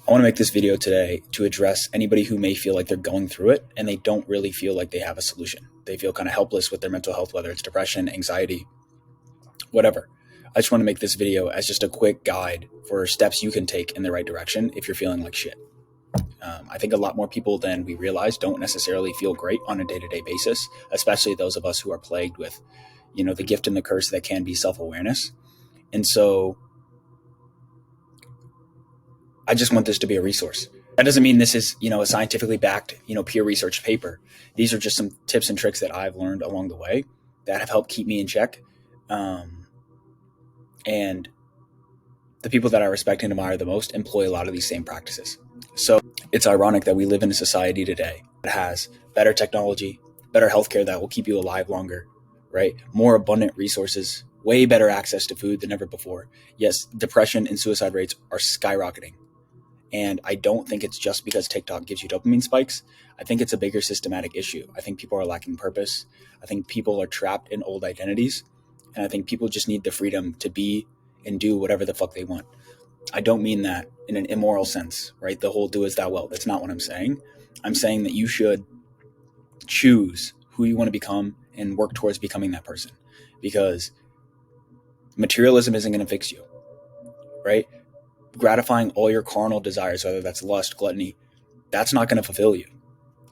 I want to make this video today to address anybody who may feel like they're going through it and they don't really feel like they have a solution. They feel kind of helpless with their mental health, whether it's depression, anxiety, whatever. I just want to make this video as just a quick guide for steps you can take in the right direction if you're feeling like shit. I think a lot more people than we realize don't necessarily feel great on a day-to-day basis, especially those of us who are plagued with, the gift and the curse that can be self-awareness. And so I just want this to be a resource. That doesn't mean this is, a scientifically backed, peer research paper. These are just some tips and tricks that I've learned along the way that have helped keep me in check. And the people that I respect and admire the most employ a lot of these same practices. So it's ironic that we live in a society today that has better technology, better healthcare that will keep you alive longer, right? More abundant resources, way better access to food than ever before. Yes, depression and suicide rates are skyrocketing. And I don't think it's just because TikTok gives you dopamine spikes. I think it's a bigger systematic issue. I think people are lacking purpose. I think people are trapped in old identities. And I think people just need the freedom to be and do whatever the fuck they want. I don't mean that in an immoral sense, right? The whole do as thou wilt. That's not what I'm saying. I'm saying that you should choose who you want to become and work towards becoming that person, because materialism isn't going to fix you, right? Gratifying all your carnal desires, whether that's lust, gluttony, that's not going to fulfill you.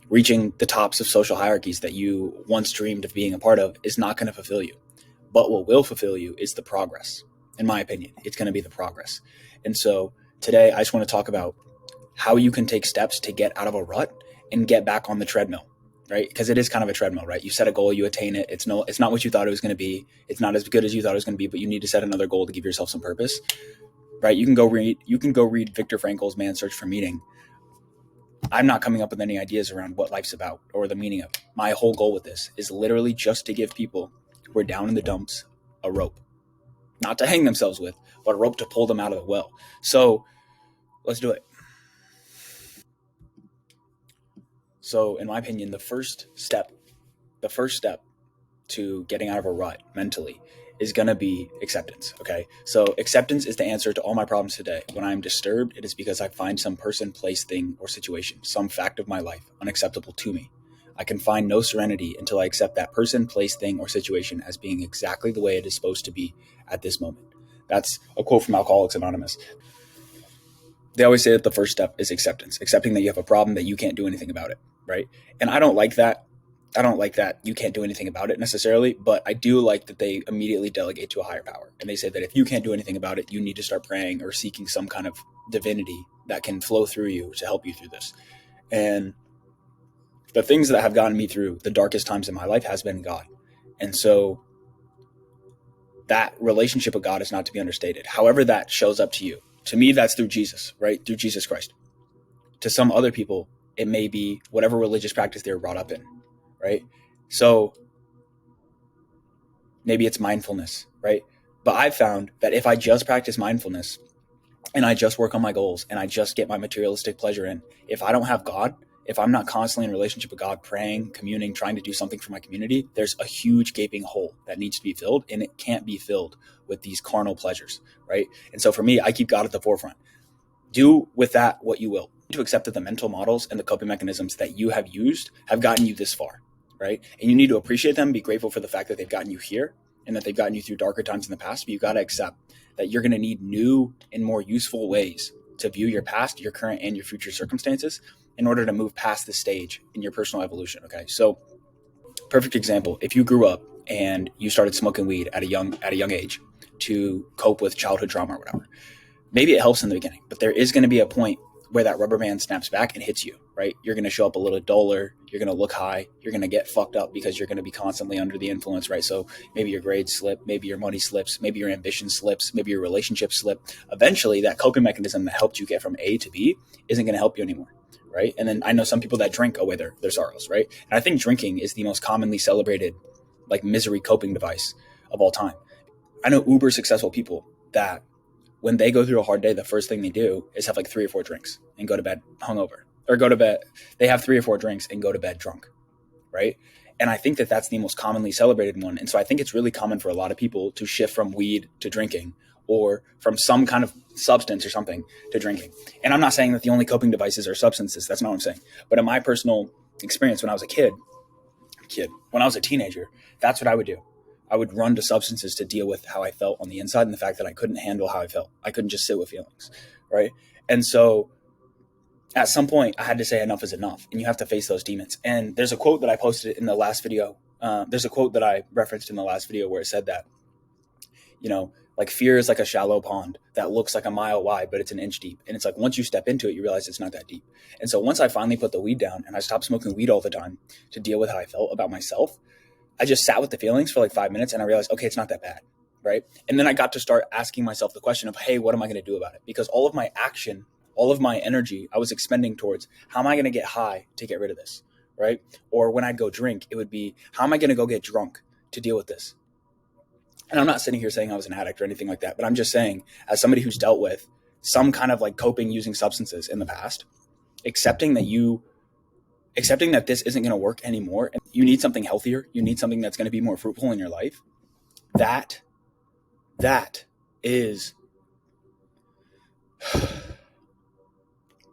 Reaching the tops of social hierarchies that you once dreamed of being a part of is not going to fulfill you. But what will fulfill you is the progress. In my opinion, it's going to be the progress. And so today I just want to talk about how you can take steps to get out of a rut and get back on the treadmill, right? Because it is kind of a treadmill, right? You set a goal, you attain it. It's not what you thought it was going to be. It's not as good as you thought it was going to be, but you need to set another goal to give yourself some purpose, right? You can go read Viktor Frankl's Man's Search for Meaning. I'm not coming up with any ideas around what life's about or the meaning of it. My whole goal with this is literally just to give people who are down in the dumps a rope, not to hang themselves with, but a rope to pull them out of the well. So let's do it. So in my opinion, the first step to getting out of a rut mentally is going to be acceptance. Okay. So acceptance is the answer to all my problems today. When I'm disturbed, it is because I find some person, place, thing, or situation, some fact of my life unacceptable to me. I can find no serenity until I accept that person, place, thing, or situation as being exactly the way it is supposed to be at this moment. That's a quote from Alcoholics Anonymous. They always say that the first step is acceptance, accepting that you have a problem, that you can't do anything about it, right? And I don't like that. I don't like that you can't do anything about it necessarily, but I do like that they immediately delegate to a higher power. And they say that if you can't do anything about it, you need to start praying or seeking some kind of divinity that can flow through you to help you through this. And the things that have gotten me through the darkest times in my life has been God. And so that relationship with God is not to be understated. However that shows up to you. To me, that's through Jesus, right? Through Jesus Christ. To some other people, it may be whatever religious practice they were brought up in, right? So maybe it's mindfulness, right? But I've found that if I just practice mindfulness and I just work on my goals and I just get my materialistic pleasure in, if I don't have God, if I'm not constantly in relationship with God, praying, communing, trying to do something for my community, there's a huge gaping hole that needs to be filled, and it can't be filled with these carnal pleasures, right? And so for me, I keep God at the forefront. Do with that what you will. To accept that the mental models and the coping mechanisms that you have used have gotten you this far, right? And you need to appreciate them, be grateful for the fact that they've gotten you here and that they've gotten you through darker times in the past, but you've got to accept that you're going to need new and more useful ways to view your past, your current, and your future circumstances in order to move past this stage in your personal evolution. Okay. So perfect example. If you grew up and you started smoking weed at a young age to cope with childhood trauma or whatever, maybe it helps in the beginning, but there is going to be a point where that rubber band snaps back and hits you, right? You're going to show up a little duller. You're going to look high. You're going to get fucked up because you're going to be constantly under the influence, right? So maybe your grades slip, maybe your money slips, maybe your ambition slips, maybe your relationships slip. Eventually that coping mechanism that helped you get from A to B isn't going to help you anymore, right? And then I know some people that drink away their sorrows, right? And I think drinking is the most commonly celebrated like misery coping device of all time. I know uber successful people that when they go through a hard day, the first thing they do is have like 3 or 4 drinks and go to bed hungover, or go to bed. They have 3 or 4 drinks and go to bed drunk, right? And I think that that's the most commonly celebrated one. And so I think it's really common for a lot of people to shift from weed to drinking or from some kind of substance or something to drinking. And I'm not saying that the only coping devices are substances. That's not what I'm saying. But in my personal experience, when I was a when I was a teenager, that's what I would do. I would run to substances to deal with how I felt on the inside and the fact that I couldn't handle how I felt. I couldn't just sit with feelings, right? And so at some point I had to say enough is enough, and you have to face those demons. And there's a quote that I posted in the last video. There's a quote that I referenced in the last video where it said that, like fear is like a shallow pond that looks like a mile wide, but it's an inch deep. And it's like, once you step into it, you realize it's not that deep. And so once I finally put the weed down and I stopped smoking weed all the time to deal with how I felt about myself, I just sat with the feelings for like 5 minutes and I realized, okay, it's not that bad. Right. And then I got to start asking myself the question of, hey, what am I going to do about it? Because all of my action, all of my energy I was expending towards how am I going to get high to get rid of this? Right. Or when I'd go drink, it would be, how am I going to go get drunk to deal with this? And I'm not sitting here saying I was an addict or anything like that, but I'm just saying, as somebody who's dealt with some kind of like coping using substances in the past, accepting that this isn't going to work anymore, and you need something healthier, you need something that's going to be more fruitful in your life, that is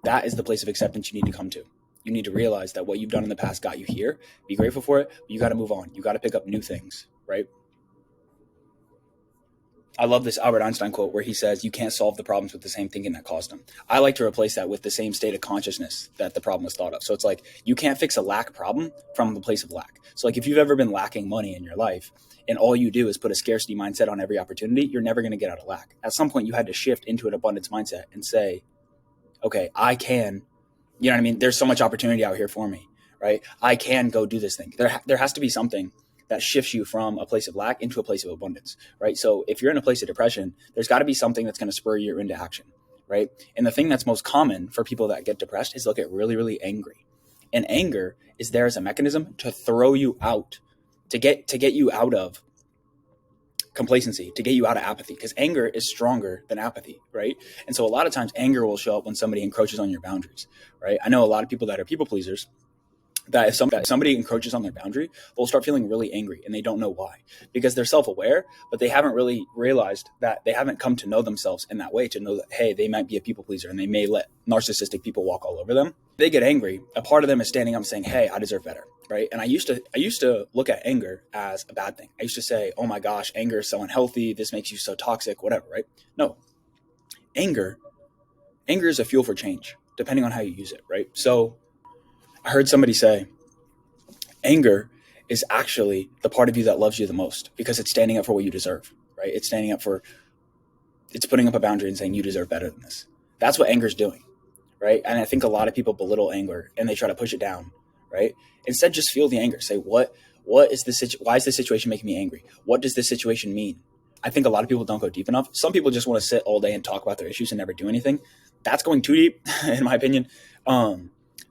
the place of acceptance you need to come to. You need to realize that what you've done in the past got you here. Be grateful for it, but you got to move on. You got to pick up new things, right? I love this Albert Einstein quote where he says, you can't solve the problems with the same thinking that caused them. I like to replace that with the same state of consciousness that the problem was thought of. So it's like, you can't fix a lack problem from the place of lack. So like if you've ever been lacking money in your life and all you do is put a scarcity mindset on every opportunity, you're never going to get out of lack. At some point you had to shift into an abundance mindset and say, okay, I can, you know what I mean? There's so much opportunity out here for me, right? I can go do this thing. There has to be something that shifts you from a place of lack into a place of abundance, right? So if you're in a place of depression, there's got to be something that's going to spur you into action, right? And the thing that's most common for people that get depressed is they'll get really, really angry. And anger is there as a mechanism to throw you out, to get you out of complacency, to get you out of apathy, because anger is stronger than apathy, right? And so a lot of times anger will show up when somebody encroaches on your boundaries, right? I know a lot of people that are people pleasers, that if somebody encroaches on their boundary, they'll start feeling really angry and they don't know why, because they're self-aware, but they haven't really realized that they haven't come to know themselves in that way to know that, hey, they might be a people pleaser and they may let narcissistic people walk all over them. They get angry. A part of them is standing up and saying, hey, I deserve better. Right. And I used to look at anger as a bad thing. I used to say, oh my gosh, anger is so unhealthy. This makes you so toxic, whatever. Right. No, anger is a fuel for change, depending on how you use it. Right. So I heard somebody say anger is actually the part of you that loves you the most because it's standing up for what you deserve, right? It's putting up a boundary and saying you deserve better than this. That's what anger is doing, right? And I think a lot of people belittle anger and they try to push it down, right? Instead, just feel the anger. Say, why is this situation making me angry? What does this situation mean? I think a lot of people don't go deep enough. Some people just want to sit all day and talk about their issues and never do anything. That's going too deep, in my opinion.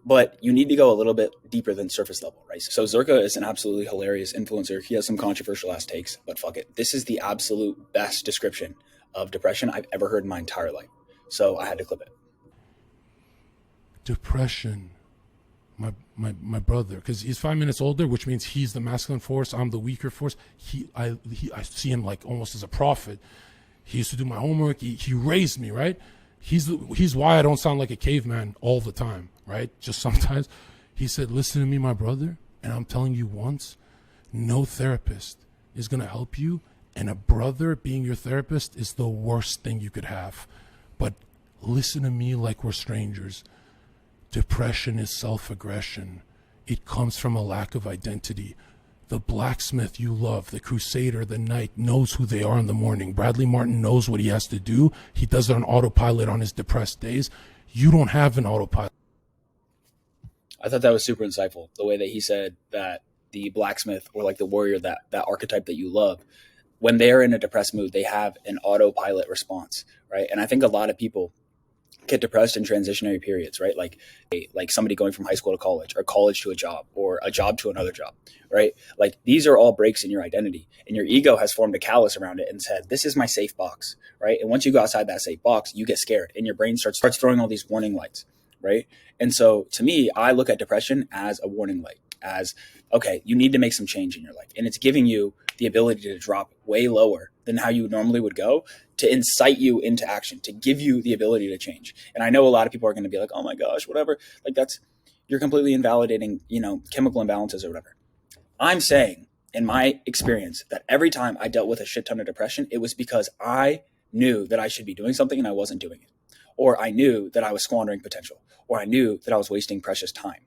But you need to go a little bit deeper than surface level, right? So Zerka is an absolutely hilarious influencer. He has some controversial ass takes, but fuck it. This is the absolute best description of depression I've ever heard in my entire life. So I had to clip it. Depression, my brother, because he's 5 minutes older, which means he's the masculine force, I'm the weaker force. I see him like almost as a prophet. He used to do my homework. He raised me, right? He's why I don't sound like a caveman all the time, right? Just sometimes. He said, listen to me, my brother, and I'm telling you once, no therapist is going to help you, and a brother being your therapist is the worst thing you could have. But listen to me like we're strangers. Depression is self-aggression. It comes from a lack of identity. The blacksmith you love, the crusader, the knight knows who they are in the morning. Bradley Martin knows what he has to do. He does it on autopilot on his depressed days. You don't have an autopilot. I thought that was super insightful, the way that he said that the blacksmith or like the warrior, that archetype that you love, when they're in a depressed mood, they have an autopilot response, right? And I think a lot of people get depressed in transitionary periods, right? Like somebody going from high school to college or college to a job or a job to another job, right? Like these are all breaks in your identity, and your ego has formed a callus around it and said, this is my safe box, right? And once you go outside that safe box, you get scared and your brain starts throwing all these warning lights, right? And so to me, I look at depression as a warning light. as, okay, you need to make some change in your life. And it's giving you the ability to drop way lower than how you normally would go, to incite you into action, to give you the ability to change. And I know a lot of people are going to be like, oh my gosh, whatever. Like you're completely invalidating, chemical imbalances or whatever. I'm saying in my experience that every time I dealt with a shit ton of depression, it was because I knew that I should be doing something and I wasn't doing it. Or I knew that I was squandering potential, or I knew that I was wasting precious time.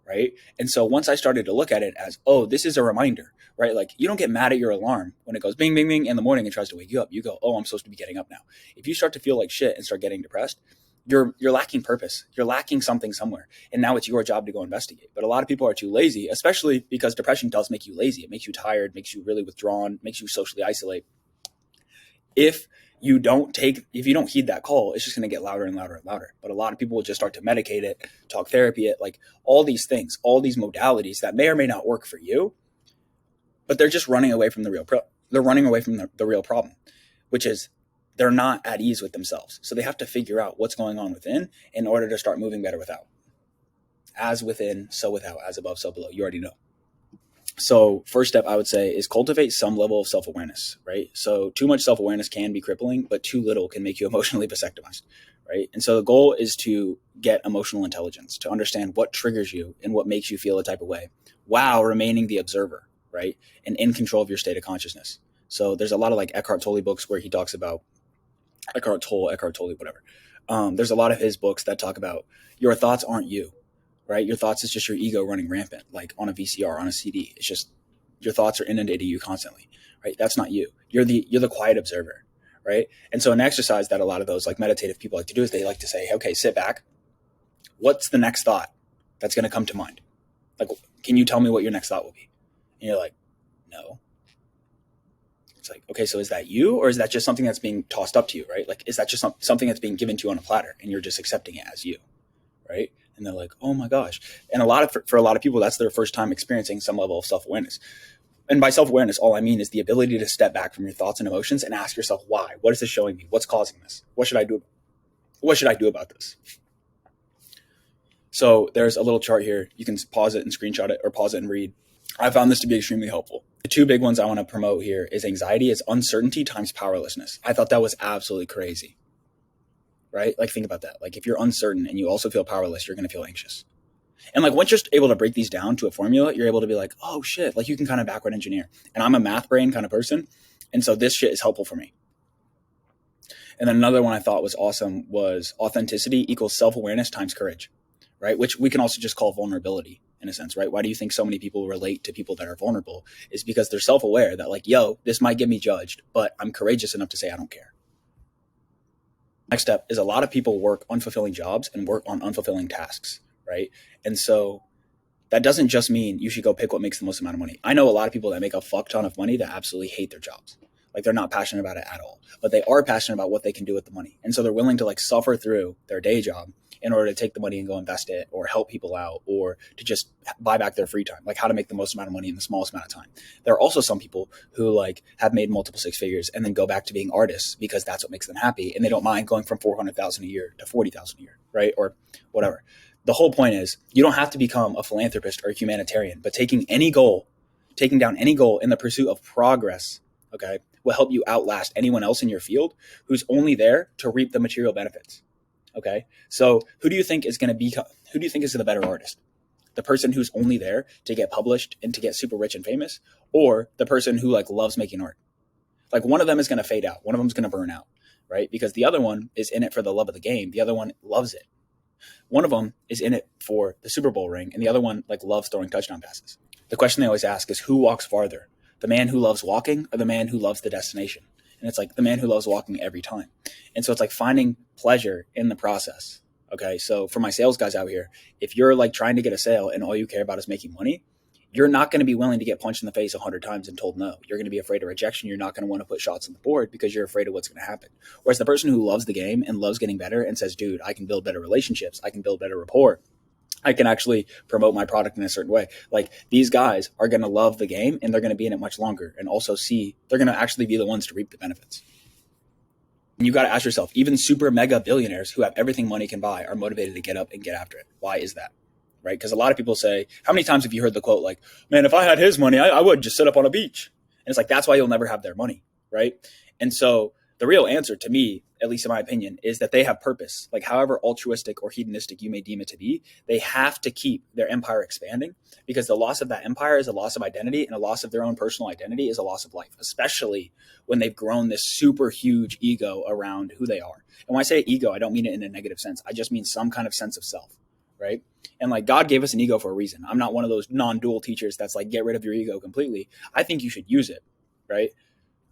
Right. And so once I started to look at it as, oh, this is a reminder, right? Like, you don't get mad at your alarm when it goes bing, bing, bing in the morning and tries to wake you up. You go, oh, I'm supposed to be getting up now. If you start to feel like shit and start getting depressed, you're lacking purpose. You're lacking something somewhere. And now it's your job to go investigate. But a lot of people are too lazy, especially because depression does make you lazy. It makes you tired, makes you really withdrawn, makes you socially isolate. If you don't heed that call, it's just going to get louder and louder and louder. But a lot of people will just start to medicate it, talk therapy it, like all these things, all these modalities that may or may not work for you, but they're just running away from the real they're running away from the real problem, which is they're not at ease with themselves. So they have to figure out what's going on within in order to start moving better without. As within, so without, as above, so below. You already know. So first step I would say is cultivate some level of self-awareness, right? So too much self-awareness can be crippling, but too little can make you emotionally vasectomized, right? And so the goal is to get emotional intelligence, to understand what triggers you and what makes you feel a type of way, while remaining the observer, right? And in control of your state of consciousness. So there's a lot of like Eckhart Tolle books where he talks about Eckhart Tolle, whatever. There's a lot of his books that talk about your thoughts aren't you. Right? Your thoughts is just your ego running rampant, like on a VCR, on a CD. It's just your thoughts are inundating you constantly, right? That's not you. You're the quiet observer, right? And so an exercise that a lot of those like meditative people like to do is they like to say, okay, sit back. What's the next thought that's going to come to mind? Like, can you tell me what your next thought will be? And you're like, no. It's like, okay, so is that you, or is that just something that's being tossed up to you, right? Like, is that just something that's being given to you on a platter and you're just accepting it as you, right? And they're like, oh my gosh. And for a lot of people, that's their first time experiencing some level of self-awareness. And by self-awareness, all I mean is the ability to step back from your thoughts and emotions and ask yourself, why? What is this showing me? What's causing this? What should I do? What should I do about this? So there's a little chart here. You can pause it and screenshot it, or pause it and read. I found this to be extremely helpful. The two big ones I want to promote here is anxiety is uncertainty times powerlessness. I thought that was absolutely crazy. Right? Like, think about that. Like, if you're uncertain and you also feel powerless, you're going to feel anxious. And like, once you're able to break these down to a formula, you're able to be like, oh shit, like you can kind of backward engineer. And I'm a math brain kind of person. And so this shit is helpful for me. And then another one I thought was awesome was authenticity equals self-awareness times courage, right? Which we can also just call vulnerability in a sense, right? Why do you think so many people relate to people that are vulnerable? Is because they're self-aware that like, yo, this might get me judged, but I'm courageous enough to say I don't care. Next step is a lot of people work unfulfilling jobs and work on unfulfilling tasks, right? And so that doesn't just mean you should go pick what makes the most amount of money. I know a lot of people that make a fuck ton of money that absolutely hate their jobs. Like, they're not passionate about it at all, but they are passionate about what they can do with the money. And so they're willing to like suffer through their day job in order to take the money and go invest it, or help people out, or to just buy back their free time, like how to make the most amount of money in the smallest amount of time. There are also some people who like have made multiple six figures and then go back to being artists because that's what makes them happy. And they don't mind going from 400,000 a year to 40,000 a year, right? Or whatever. The whole point is you don't have to become a philanthropist or a humanitarian, but taking down any goal in the pursuit of progress, okay, will help you outlast anyone else in your field who's only there to reap the material benefits. Okay. So who do you think is the better artist? The person who's only there to get published and to get super rich and famous, or the person who like loves making art? Like, one of them is going to fade out. One of them is going to burn out, right? Because the other one is in it for the love of the game. The other one loves it. One of them is in it for the Super Bowl ring, and the other one like loves throwing touchdown passes. The question they always ask is, who walks farther? The man who loves walking, or the man who loves the destination? And it's like the man who loves walking every time. And so it's like finding pleasure in the process. Okay. So for my sales guys out here, if you're like trying to get a sale and all you care about is making money, you're not going to be willing to get punched in the face 100 times and told no. You're going to be afraid of rejection. You're not going to want to put shots on the board because you're afraid of what's going to happen. Whereas the person who loves the game and loves getting better and says, dude, I can build better relationships, I can build better rapport, I can actually promote my product in a certain way. Like, these guys are going to love the game and they're going to be in it much longer, and also they're going to actually be the ones to reap the benefits. And you got to ask yourself, even super mega billionaires who have everything money can buy are motivated to get up and get after it. Why is that? right? Because a lot of people say, how many times have you heard the quote like, man, if I had his money, I would just sit up on a beach. And it's like, that's why you'll never have their money, right? And so the real answer to me, at least in my opinion, is that they have purpose. Like however altruistic or hedonistic you may deem it to be, they have to keep their empire expanding, because the loss of that empire is a loss of identity, and a loss of their own personal identity is a loss of life, especially when they've grown this super huge ego around who they are. And when I say ego, I don't mean it in a negative sense. I just mean some kind of sense of self, right? And like God gave us an ego for a reason. I'm not one of those non-dual teachers that's like, get rid of your ego completely. I think you should use it, right?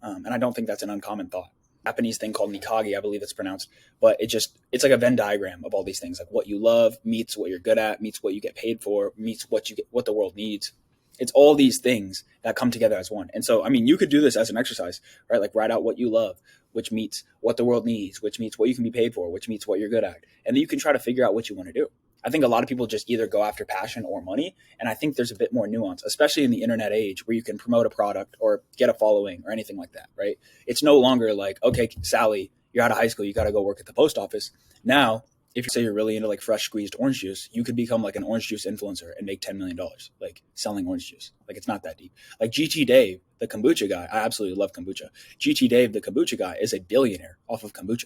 And I don't think that's an uncommon thought. Japanese thing called ikagi, I believe it's pronounced, but it's like a Venn diagram of all these things, like what you love meets what you're good at, meets what you get paid for, meets what the world needs. It's all these things that come together as one. And so, I mean, you could do this as an exercise, right? Like write out what you love, which meets what the world needs, which meets what you can be paid for, which meets what you're good at. And then you can try to figure out what you want to do. I think a lot of people just either go after passion or money. And I think there's a bit more nuance, especially in the internet age where you can promote a product or get a following or anything like that, right? It's no longer like, okay, Sally, you're out of high school, you got to go work at the post office. Now, if you say you're really into like fresh squeezed orange juice, you could become like an orange juice influencer and make $10 million, like selling orange juice. Like it's not that deep. Like GT Dave, the kombucha guy, I absolutely love kombucha. GT Dave, the kombucha guy, is a billionaire off of kombucha.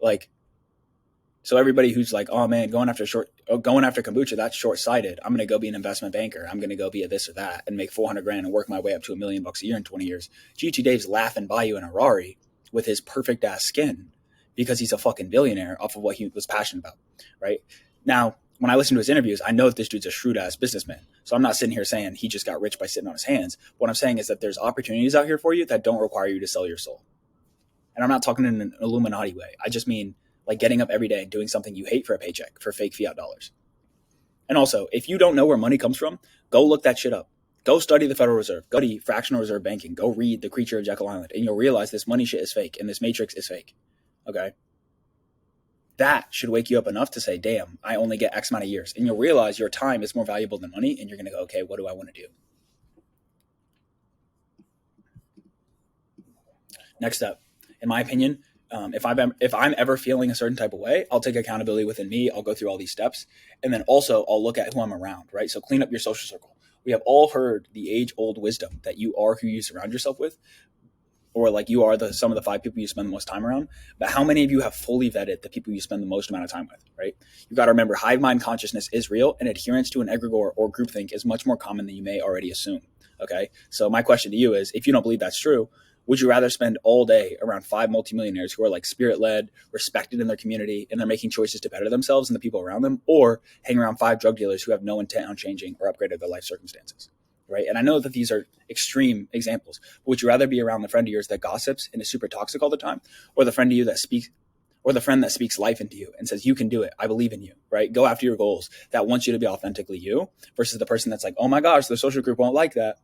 Like, so everybody who's like, oh man, going after kombucha, that's short-sighted. I'm going to go be an investment banker. I'm going to go be a this or that and make 400 grand and work my way up to $1 million a year in 20 years. GT Dave's laughing by you in a Rari with his perfect ass skin because he's a fucking billionaire off of what he was passionate about, right? Now, when I listen to his interviews, I know that this dude's a shrewd ass businessman. So I'm not sitting here saying he just got rich by sitting on his hands. What I'm saying is that there's opportunities out here for you that don't require you to sell your soul. And I'm not talking in an Illuminati way. I just mean like getting up every day and doing something you hate for a paycheck for fake fiat dollars. And also, if you don't know where money comes from, go look that shit up. Go study the Federal Reserve. Go study fractional reserve banking. Go read The Creature of Jekyll Island, and you'll realize this money shit is fake and this matrix is fake. Okay? That should wake you up enough to say, damn, I only get X amount of years. And you'll realize your time is more valuable than money, and you're going to go, okay, what do I want to do? Next up, in my opinion, if I'm ever feeling a certain type of way, I'll take accountability within me. I'll go through all these steps. And then also I'll look at who I'm around, right? So clean up your social circle. We have all heard the age-old wisdom that you are who you surround yourself with, or like you are the sum of the 5 people you spend the most time around. But how many of you have fully vetted the people you spend the most amount of time with, right? You've got to remember, hive mind consciousness is real, and adherence to an egregore or groupthink is much more common than you may already assume. Okay. So my question to you is, if you don't believe that's true, would you rather spend all day around 5 multimillionaires who are like spirit-led, respected in their community, and they're making choices to better themselves and the people around them, or hang around 5 drug dealers who have no intent on changing or upgrading their life circumstances, right? And I know that these are extreme examples, but would you rather be around the friend of yours that gossips and is super toxic all the time, or the friend of you that speaks, or the friend that speaks life into you and says, you can do it, I believe in you, right? Go after your goals, that wants you to be authentically you, versus the person that's like, oh my gosh, the social group won't like that.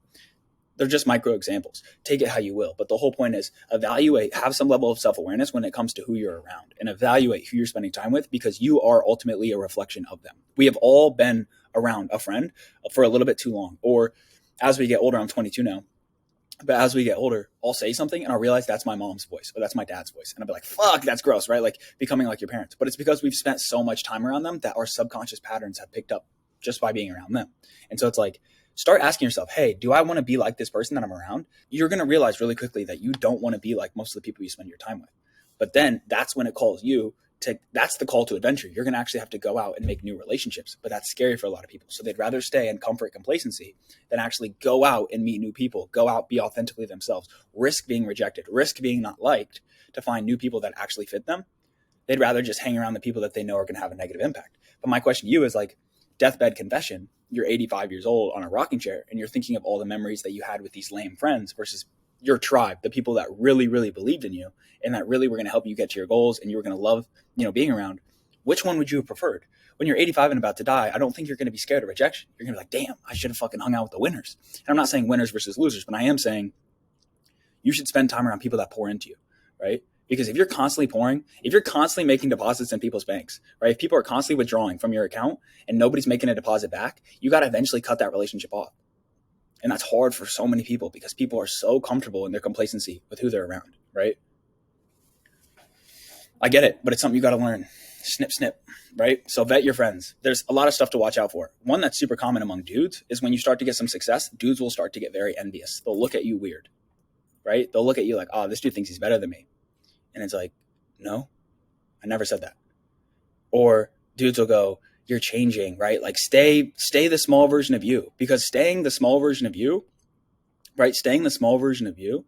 They're just micro examples. Take it how you will. But the whole point is evaluate, have some level of self-awareness when it comes to who you're around, and evaluate who you're spending time with, because you are ultimately a reflection of them. We have all been around a friend for a little bit too long, or as we get older, I'm 22 now, but as we get older, I'll say something and I'll realize that's my mom's voice or that's my dad's voice. And I'll be like, fuck, that's gross, right? Like becoming like your parents. But it's because we've spent so much time around them that our subconscious patterns have picked up just by being around them. And so it's like, start asking yourself, hey, do I want to be like this person that I'm around? You're going to realize really quickly that you don't want to be like most of the people you spend your time with. But then that's when it calls you to, that's the call to adventure. You're going to actually have to go out and make new relationships, but that's scary for a lot of people. So they'd rather stay in comfort, complacency than actually go out and meet new people, go out, be authentically themselves, risk being rejected, risk being not liked to find new people that actually fit them. They'd rather just hang around the people that they know are going to have a negative impact. But my question to you is like, deathbed confession, you're 85 years old on a rocking chair and you're thinking of all the memories that you had with these lame friends versus your tribe, the people that really, really believed in you and that really were going to help you get to your goals and you were going to love, being around. Which one would you have preferred? When you're 85 and about to die, I don't think you're going to be scared of rejection. You're going to be like, damn, I should have fucking hung out with the winners. And I'm not saying winners versus losers, but I am saying you should spend time around people that pour into you, right? Because if you're constantly pouring, if you're constantly making deposits in people's banks, right? If people are constantly withdrawing from your account and nobody's making a deposit back, you got to eventually cut that relationship off. And that's hard for so many people because people are so comfortable in their complacency with who they're around, right? I get it, but it's something you got to learn. snip, snip, right? So vet your friends. There's a lot of stuff to watch out for. One that's super common among dudes is when you start to get some success, dudes will start to get very envious. They'll look at you weird, right? They'll look at you like, oh, this dude thinks he's better than me. And it's like, no, I never said that. Or dudes will go, you're changing, right? Like stay the small version of you, because staying the small version of you, right? Staying the small version of you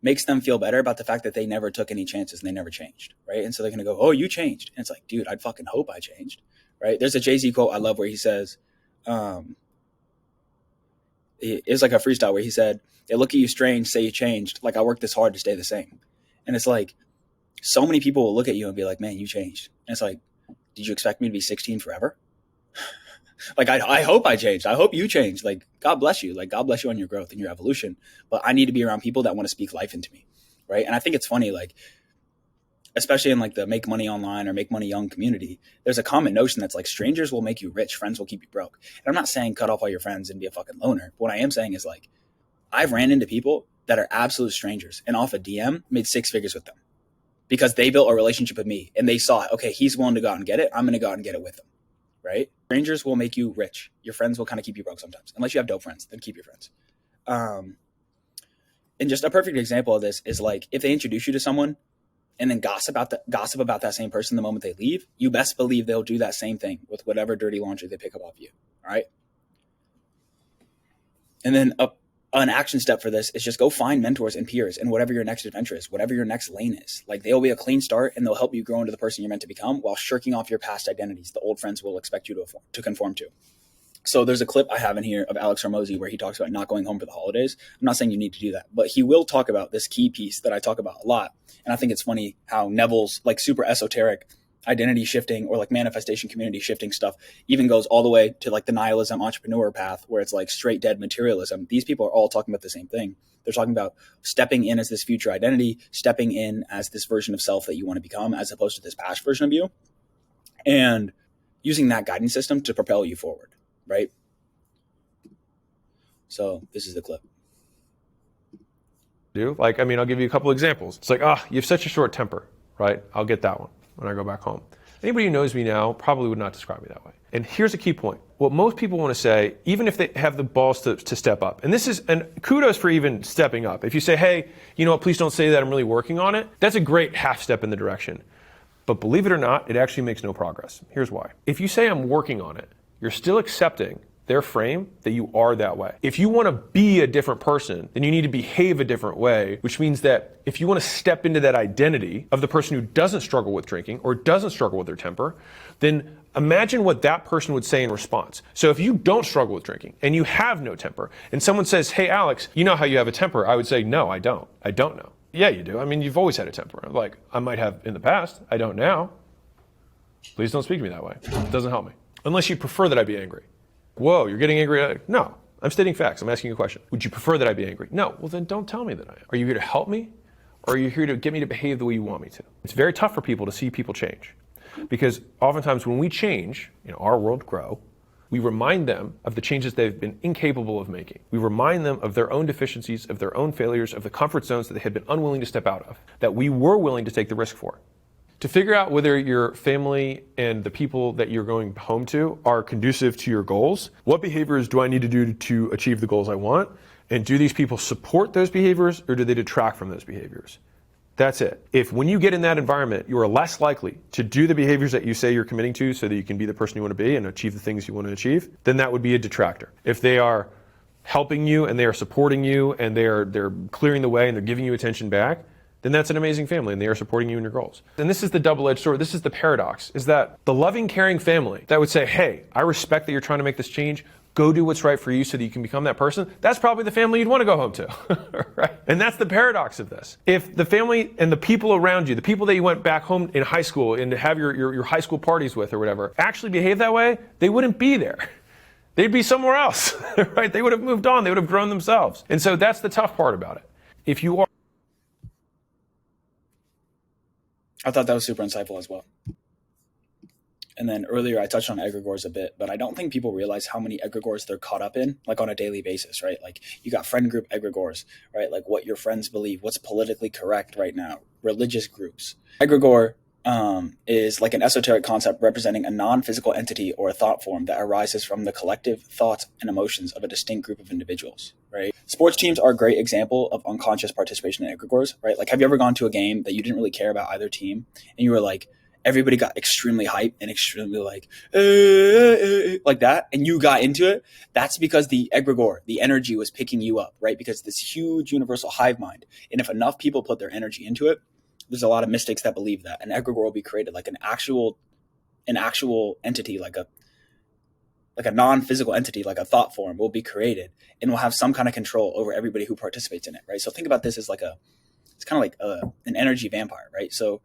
makes them feel better about the fact that they never took any chances and they never changed, right? And so they're going to go, oh, you changed. And it's like, dude, I'd fucking hope I changed, right? There's a Jay-Z quote I love where he says, it's like a freestyle where he said, they look at you strange, say you changed. Like I worked this hard to stay the same. And it's like, so many people will look at you and be like, man, you changed. And it's like, did you expect me to be 16 forever? Like, I hope I changed. I hope you changed. Like, God bless you. Like, God bless you on your growth and your evolution. But I need to be around people that want to speak life into me, right? And I think it's funny, like, especially in like the make money online or make money young community, there's a common notion that's like strangers will make you rich, friends will keep you broke. And I'm not saying cut off all your friends and be a fucking loner. But what I am saying is like, I've ran into people that are absolute strangers and off a DM made 6 figures with them because they built a relationship with me and they saw, okay, he's willing to go out and get it. I'm going to go out and get it with him. Right? Strangers will make you rich. Your friends will kind of keep you broke sometimes. Unless you have dope friends, then keep your friends. And just a perfect example of this is like if they introduce you to someone and then gossip about that same person the moment they leave, you best believe they'll do that same thing with whatever dirty laundry they pick up off you. All right. And then an action step for this is just go find mentors and peers in whatever your next adventure is, whatever your next lane is. Like they'll be a clean start and they'll help you grow into the person you're meant to become while shirking off your past identities the old friends will expect you to conform to. So there's a clip I have in here of Alex Hormozy where he talks about not going home for the holidays. I'm not saying you need to do that, but he will talk about this key piece that I talk about a lot. And I think it's funny how Neville's like super esoteric identity shifting or like manifestation community shifting stuff even goes all the way to like the nihilism entrepreneur path where it's like straight dead materialism. These people are all talking about the same thing. They're talking about stepping in as this future identity, stepping in as this version of self that you want to become as opposed to this past version of you, and using that guidance system to propel you forward, right? So this is the clip. Like, I mean, I'll give you a couple examples. It's like, you have such a short temper, right? I'll get that one when I go back home. Anybody who knows me now probably would not describe me that way. And here's a key point. What most people want to say, even if they have the balls to step up, and kudos for even stepping up. If you say, hey, you know what, please don't say that, I'm really working on it, that's a great half step in the direction. But believe it or not, it actually makes no progress. Here's why. If you say I'm working on it, you're still accepting their frame that you are that way. If you want to be a different person, then you need to behave a different way, which means that if you want to step into that identity of the person who doesn't struggle with drinking or doesn't struggle with their temper, then imagine what that person would say in response. So if you don't struggle with drinking and you have no temper and someone says, hey, Alex, you know how you have a temper? I would say, no, I don't. I don't know. Yeah, you do. I mean, you've always had a temper. Like, I might have in the past. I don't now. Please don't speak to me that way. It doesn't help me. Unless you prefer that I be angry. Whoa, you're getting angry? No, I'm stating facts. I'm asking you a question. Would you prefer that I be angry? No. Well, then don't tell me that I am. Are you here to help me? Or are you here to get me to behave the way you want me to? It's very tough for people to see people change. Because oftentimes when we change, our world grow, we remind them of the changes they've been incapable of making. We remind them of their own deficiencies, of their own failures, of the comfort zones that they had been unwilling to step out of, that we were willing to take the risk for. To figure out whether your family and the people that you're going home to are conducive to your goals, what behaviors do I need to do to achieve the goals I want? And do these people support those behaviors or do they detract from those behaviors? That's it. If when you get in that environment, you are less likely to do the behaviors that you say you're committing to so that you can be the person you want to be and achieve the things you want to achieve, then that would be a detractor. If they are helping you and they are supporting you and they're clearing the way and they're giving you attention back, then that's an amazing family and they are supporting you in your goals. And this is the double-edged sword. This is the paradox, is that the loving, caring family that would say, hey, I respect that you're trying to make this change. Go do what's right for you so that you can become that person. That's probably the family you'd want to go home to, right? And that's the paradox of this. If the family and the people around you, the people that you went back home in high school and to have your high school parties with or whatever, actually behave that way, they wouldn't be there. They'd be somewhere else, right? They would have moved on. They would have grown themselves. And so that's the tough part about it. If you are... I thought that was super insightful as well. And then earlier I touched on egregores a bit, but I don't think people realize how many egregores they're caught up in, like on a daily basis, right? Like you got friend group egregores, right? Like what your friends believe, what's politically correct right now, religious groups. Egregore is like an esoteric concept representing a non-physical entity or a thought form that arises from the collective thoughts and emotions of a distinct group of individuals, right? Sports teams are a great example of unconscious participation in egregores, right? Like, have you ever gone to a game that you didn't really care about either team, and you were like, everybody got extremely hyped and extremely like that, and you got into it? That's because the egregore, the energy, was picking you up, right? Because this huge universal hive mind, and if enough people put their energy into it, there's a lot of mystics that believe that an egregore will be created, like an actual entity, like a non-physical entity, like a thought form, will be created and will have some kind of control over everybody who participates in it, right? So think about this as it's kind of like an energy vampire, right? So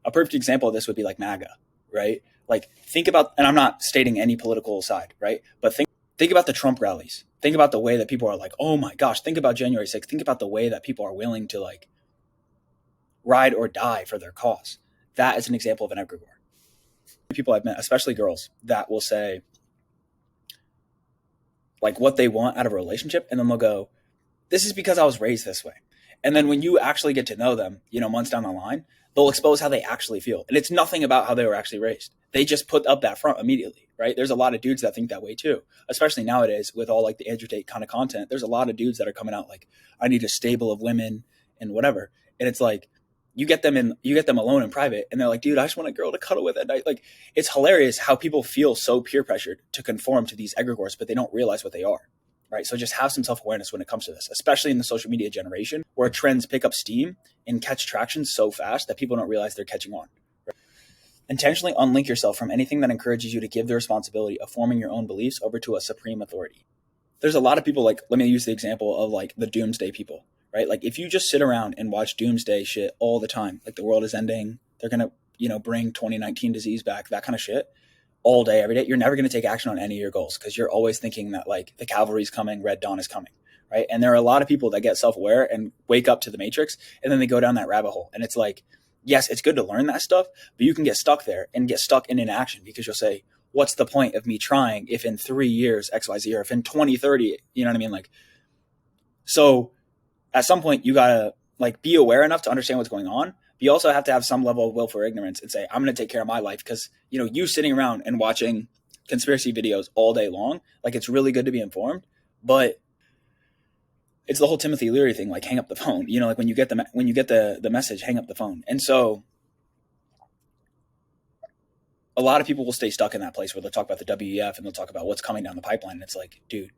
a perfect example of this would be like MAGA, right? Like, think about, and I'm not stating any political side, right? But think about the Trump rallies. Think about the way that people are like, oh my gosh, think about January 6th. Think about the way that people are willing to like ride or die for their cause. That is an example of an egregore. People I've met, especially girls, that will say like what they want out of a relationship, and then they'll go, this is because I was raised this way. And then when you actually get to know them, months down the line, they'll expose how they actually feel. And it's nothing about how they were actually raised. They just put up that front immediately, right? There's a lot of dudes that think that way too, especially nowadays with all like the Andrew Tate kind of content. There's a lot of dudes that are coming out like, I need a stable of women and whatever. And it's like, you get them alone in private, and they're like, dude, I just want a girl to cuddle with at night. Like, it's hilarious how people feel so peer pressured to conform to these egregores, but they don't realize what they are, right? So just have some self-awareness when it comes to this, especially in the social media generation where trends pick up steam and catch traction so fast that people don't realize they're catching on. Right? Intentionally unlink yourself from anything that encourages you to give the responsibility of forming your own beliefs over to a supreme authority. There's a lot of people, like, let me use the example of like the doomsday people, right? Like, if you just sit around and watch doomsday shit all the time, like the world is ending, they're going to, bring 2019 disease back, that kind of shit, all day, every day, you're never going to take action on any of your goals because you're always thinking that like the cavalry's coming, Red Dawn is coming, right? And there are a lot of people that get self-aware and wake up to the matrix, and then they go down that rabbit hole. And it's like, yes, it's good to learn that stuff, but you can get stuck there and get stuck in inaction because you'll say, what's the point of me trying if in 3 years XYZ, or if in 2030, you know what I mean? Like, so at some point you gotta like be aware enough to understand what's going on. But you also have to have some level of willful ignorance and say, I'm going to take care of my life. Because, you sitting around and watching conspiracy videos all day long, like, it's really good to be informed, but it's the whole Timothy Leary thing, like, hang up the phone, like when you get the message, hang up the phone. And so a lot of people will stay stuck in that place where they'll talk about the WEF and they'll talk about what's coming down the pipeline. And it's like, dude,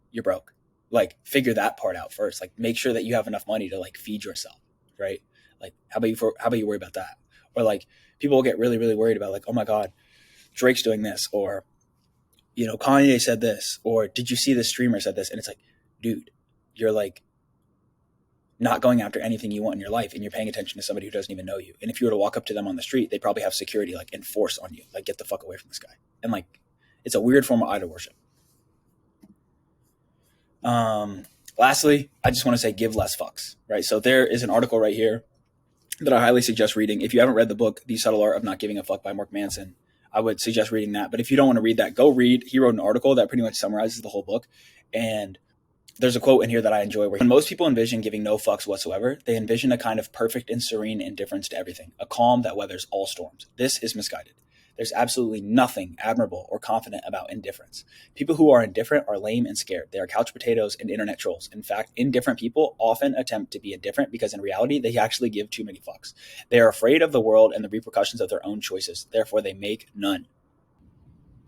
you're broke. Like, figure that part out first. Like, make sure that you have enough money to like feed yourself, right? Like, how about you worry about that? Or like, people will get really, really worried about like, oh my God, Drake's doing this, or, Kanye said this, or did you see this streamer said this? And it's like, dude, you're like not going after anything you want in your life, and you're paying attention to somebody who doesn't even know you. And if you were to walk up to them on the street, they probably have security like enforce on you, like, get the fuck away from this guy. And like, it's a weird form of idol worship. Lastly, I just want to say, give less fucks, right? So there is an article right here that I highly suggest reading. If you haven't read the book, The Subtle Art of Not Giving a Fuck by Mark Manson, I would suggest reading that. But if you don't want to read that, go read. He wrote an article that pretty much summarizes the whole book. And there's a quote in here that I enjoy where, when most people envision giving no fucks whatsoever, they envision a kind of perfect and serene indifference to everything, a calm that weathers all storms. This is misguided. There's absolutely nothing admirable or confident about indifference. People who are indifferent are lame and scared. They are couch potatoes and internet trolls. In fact, indifferent people often attempt to be indifferent because in reality, they actually give too many fucks. They are afraid of the world and the repercussions of their own choices. Therefore, they make none.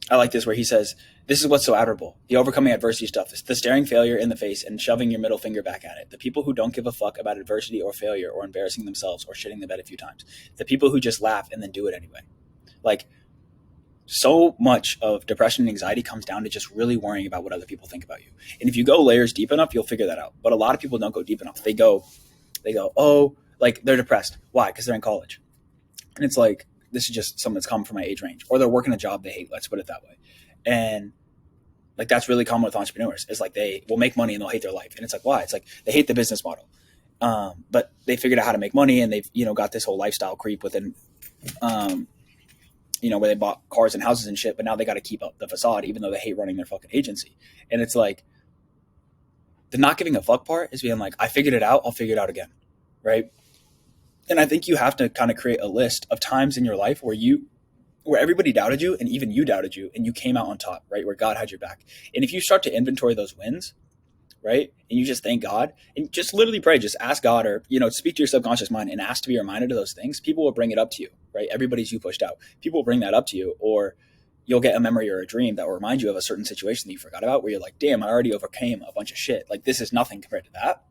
I like this where he says, this is what's so admirable. The overcoming adversity stuff, the staring failure in the face and shoving your middle finger back at it. The people who don't give a fuck about adversity or failure or embarrassing themselves or shitting the bed a few times. The people who just laugh and then do it anyway. Like, so much of depression and anxiety comes down to just really worrying about what other people think about you. And if you go layers deep enough, you'll figure that out. But a lot of people don't go deep enough. They go, oh, like, they're depressed. Why? Because they're in college. And it's like, this is just something that's common for my age range. Or they're working a job they hate. Let's put it that way. And like, that's really common with entrepreneurs. It's like, they will make money and they'll hate their life. And it's like, why? It's like, they hate the business model. But they figured out how to make money, and they've, got this whole lifestyle creep within, where they bought cars and houses and shit, but now they got to keep up the facade, even though they hate running their fucking agency. And it's like, the not giving a fuck part is being like, I figured it out, I'll figure it out again. Right? And I think you have to kind of create a list of times in your life where everybody doubted you and even you doubted you and you came out on top, right? Where God had your back. And if you start to inventory those wins, right? And you just thank God and just literally pray, just ask God, or, speak to your subconscious mind and ask to be reminded of those things. People will bring it up to you, right? Everybody's you pushed out. People will bring that up to you, or you'll get a memory or a dream that will remind you of a certain situation that you forgot about, where you're like, damn, I already overcame a bunch of shit. Like, this is nothing compared to that.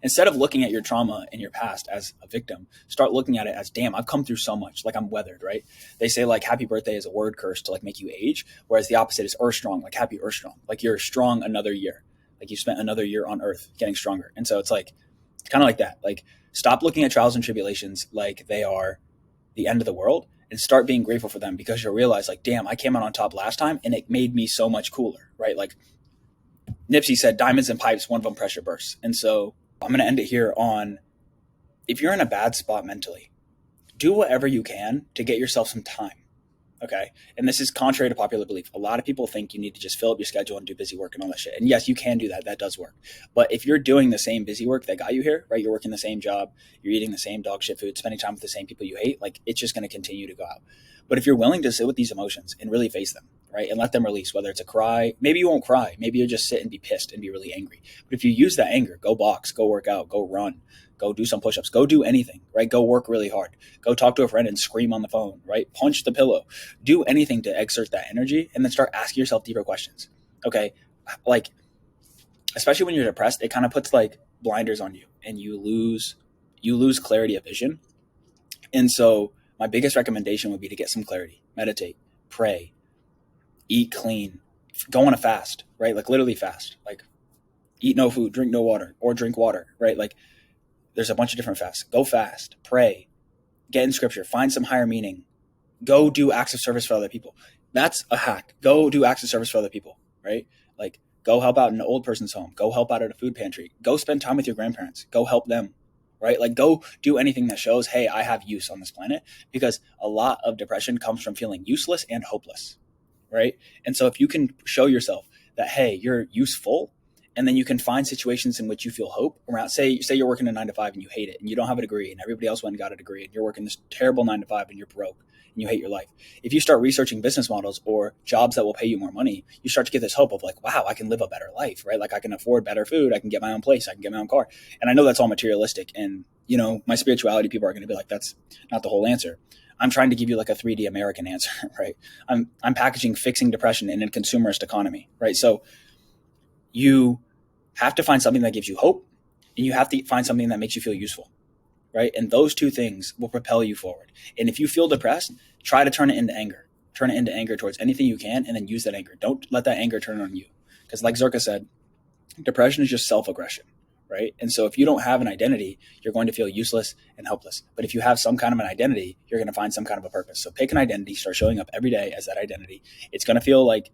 Instead of looking at your trauma in your past as a victim, start looking at it as, damn, I've come through so much. Like, I'm weathered, right? They say like happy birthday is a word curse to like make you age, whereas the opposite is earth strong, like happy earth strong. Like, you're strong another year. Like, you spent another year on earth getting stronger. And so it's like, kind of like that. Like, stop looking at trials and tribulations like they are the end of the world and start being grateful for them, because you'll realize like, damn, I came out on top last time and it made me so much cooler, right? Like Nipsey said, diamonds and pipes, one of them pressure bursts. And so I'm going to end it here on, if you're in a bad spot mentally, do whatever you can to get yourself some time. Okay. And this is contrary to popular belief. A lot of people think you need to just fill up your schedule and do busy work and all that shit. And yes, you can do that. That does work. But if you're doing the same busy work that got you here, right? You're working the same job, you're eating the same dog shit food, spending time with the same people you hate, like, it's just going to continue to go out. But if you're willing to sit with these emotions and really face them, right? And let them release, whether it's a cry, maybe you won't cry. Maybe you'll just sit and be pissed and be really angry. But if you use that anger, go box, go work out, go run, go do some push-ups, go do anything, right? Go work really hard, go talk to a friend and scream on the phone, right? Punch the pillow, do anything to exert that energy, and then start asking yourself deeper questions. Okay. Like, especially when you're depressed, it kind of puts like blinders on you and you lose clarity of vision. And so my biggest recommendation would be to get some clarity, meditate, pray, eat clean, go on a fast, right? Like, literally fast, like eat no food, drink no water, or drink water, right? Like, there's a bunch of different fasts. Go fast, pray, get in scripture, find some higher meaning, go do acts of service for other people. That's a hack. Go do acts of service for other people, right? Like, go help out in an old person's home, go help out at a food pantry, go spend time with your grandparents, go help them, right? Like, go do anything that shows, hey, I have use on this planet, because a lot of depression comes from feeling useless and hopeless, right? And so if you can show yourself that, hey, you're useful, and then you can find situations in which you feel hope around, say you're working a 9-to-5 and you hate it and you don't have a degree and everybody else went and got a degree and you're working this terrible 9-to-5 and you're broke and you hate your life. If you start researching business models or jobs that will pay you more money, you start to get this hope of like, wow, I can live a better life, right? Like, I can afford better food. I can get my own place. I can get my own car. And I know that's all materialistic. And, my spirituality, people are going to be like, that's not the whole answer. I'm trying to give you like a 3D American answer, right? I'm packaging fixing depression in a consumerist economy, right? So you have to find something that gives you hope, and you have to find something that makes you feel useful, right? And those two things will propel you forward. And if you feel depressed, try to turn it into anger. Turn it into anger towards anything you can, and then use that anger. Don't let that anger turn on you. Because like Zerka said, depression is just self-aggression, right? And so if you don't have an identity, you're going to feel useless and helpless. But if you have some kind of an identity, you're going to find some kind of a purpose. So pick an identity, start showing up every day as that identity. It's going to feel like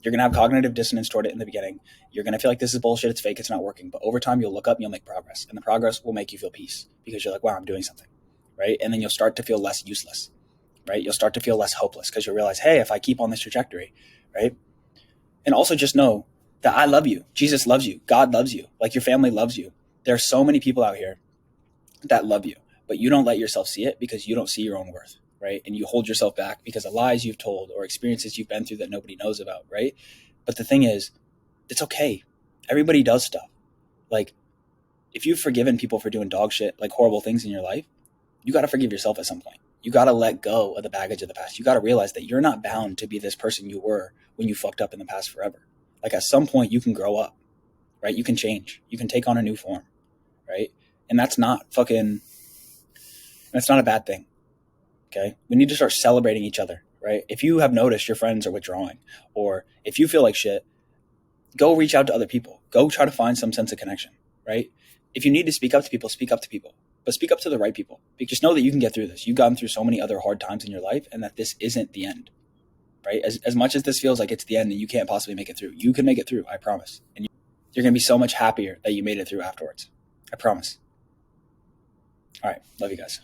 you're going to have cognitive dissonance toward it in the beginning. You're going to feel like this is bullshit, it's fake, it's not working. But over time, you'll look up and you'll make progress. And the progress will make you feel peace, because you're like, wow, I'm doing something, right? And then you'll start to feel less useless, right? You'll start to feel less hopeless, because you'll realize, hey, if I keep on this trajectory, right? And also just know that I love you. Jesus loves you. God loves you. Like, your family loves you. There are so many people out here that love you, but you don't let yourself see it because you don't see your own worth, right? And you hold yourself back because of lies you've told or experiences you've been through that nobody knows about, right? But the thing is, it's okay. Everybody does stuff. Like, if you've forgiven people for doing dog shit, like horrible things in your life, you got to forgive yourself at some point. You got to let go of the baggage of the past. You got to realize that you're not bound to be this person you were when you fucked up in the past forever. Like, at some point you can grow up, right? You can change. You can take on a new form, right? And that's not a bad thing. Okay. We need to start celebrating each other, right? If you have noticed your friends are withdrawing, or if you feel like shit, go reach out to other people. Go try to find some sense of connection, right? If you need to speak up to people, but speak up to the right people. Just know that you can get through this. You've gone through so many other hard times in your life, and that this isn't the end, right? As much as this feels like it's the end and you can't possibly make it through, you can make it through, I promise. And you're going to be so much happier that you made it through afterwards. I promise. All right. Love you guys.